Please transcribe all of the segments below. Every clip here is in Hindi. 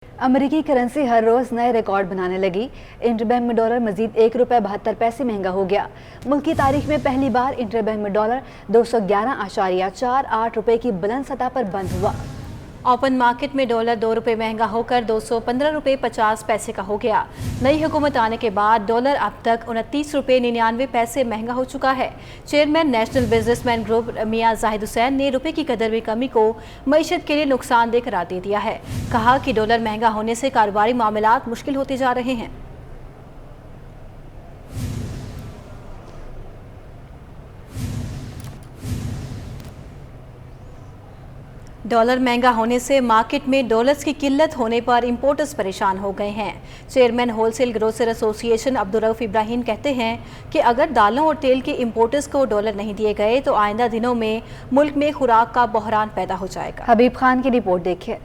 अमेरिकी करेंसी हर रोज नए रिकॉर्ड बनाने लगी। इंटरबैंक में डॉलर मजीद ₹1.72 महंगा हो गया। मुल्क की तारीख में पहली बार इंटरबैंक में डॉलर 211.48 रुपए की बुलंद सतह पर बंद हुआ। ओपन मार्केट में डॉलर ₹2 महंगा होकर ₹215.50 का हो गया। नई हुकूमत आने के बाद डॉलर अब तक ₹29.99 महंगा हो चुका है। चेयरमैन नेशनल बिजनेसमैन ग्रुप मियां जाहिद हुसैन ने रुपए की कदर में कमी को मईशत के लिए नुकसानदेह करार दे दिया है। कहा कि डॉलर महंगा होने से कारोबारी मामलात मुश्किल होते जा रहे हैं। डॉलर महंगा होने से मार्केट में डॉलर्स की किल्लत होने पर इंपोर्टर्स परेशान हो गए हैं। Chairman wholesale grocer association Abdurrauf Ibrahim कहते हैं कि अगर दालों और तेल के इंपोर्टर्स को डॉलर नहीं दिए गए तो आइंदा दिनों में मुल्क में खुराक का बहरान पैदा हो जाएगा। हबीब खान की रिपोर्ट देखिए।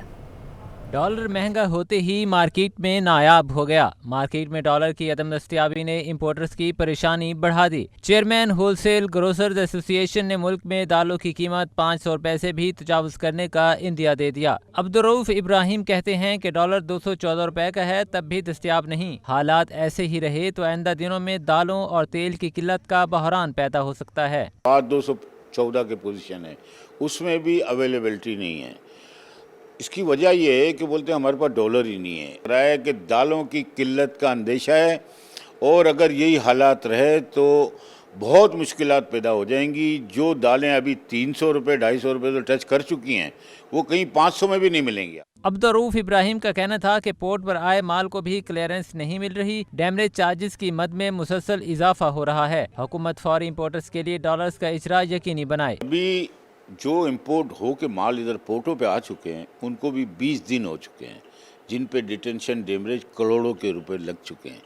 डॉलर महंगा होते ही मार्केट में नायाब हो गया। मार्केट में डॉलर की अदम दस्तयाबी ने इंपोर्टर्स की परेशानी बढ़ा दी। चेयरमैन होलसेल ग्रोसर्स एसोसिएशन ने मुल्क में दालों की कीमत 500 रुपए से भी तजावुज करने का इंदिया दे दिया। अब्दुर्रऊफ इब्राहिम कहते हैं कि डॉलर 214 रुपए का है, तब भी दस्तयाब नहीं। हालात ऐसे ही रहे तो आइंदा दिनों में दालों और तेल की किल्लत का बहरान पैदा हो सकता है। 214 की पोजीशन है, उसमें भी अवेलेबिलिटी नहीं है। इसकी वजह यह है कि बोलते हैं हमारे पास डॉलर ही नहीं है। रहा है कि दालों की किल्लत का अंदेशा है और अगर यही हालात रहे तो बहुत मुश्किलात पैदा हो जाएंगी। जो दालें अभी 300 रुपये 250 रुपये तो टच कर चुकी हैं, वो कहीं 500 में भी नहीं मिलेंगी। अब्दुर्रऊफ इब्राहिम का कहना था कि पोर्ट पर आए माल को भी क्लियरेंस नहीं मिल रही। डैमरेज चार्जेस की मद में मुसलसल इजाफा हो रहा है। हुकूमत फौरी इंपोर्टर्स के लिए डॉलर्स का इजरा यकीनी बनाए। अभी जो इंपोर्ट हो के माल इधर पोर्टों पे आ चुके हैं उनको भी 20 दिन हो चुके हैं, जिन पे डिटेंशन डैमरेज करोड़ों के रुपए लग चुके हैं।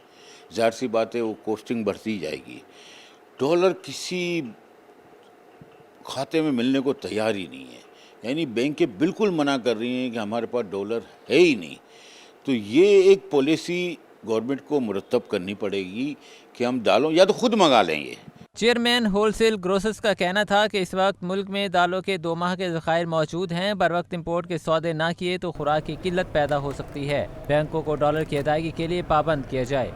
ज़ाहिर सी बात है वो कॉस्टिंग बढ़ती जाएगी। डॉलर किसी खाते में मिलने को तैयार ही नहीं है, यानी बैंकें बिल्कुल मना कर रही हैं कि हमारे पास डॉलर है ही नहीं। तो ये एक पॉलिसी गवर्नमेंट को मुरतब करनी पड़ेगी कि हम दालों या तो खुद मंगा लेंगे। चेयरमैन होलसेल ग्रोसर्स का कहना था कि इस वक्त मुल्क में दालों के 2 माह के ज़खायर मौजूद हैं। बर वक्त इम्पोर्ट के सौदे ना किए तो खुराक की किल्लत पैदा हो सकती है। बैंकों को डॉलर की अदायगी के लिए पाबंद किया जाए।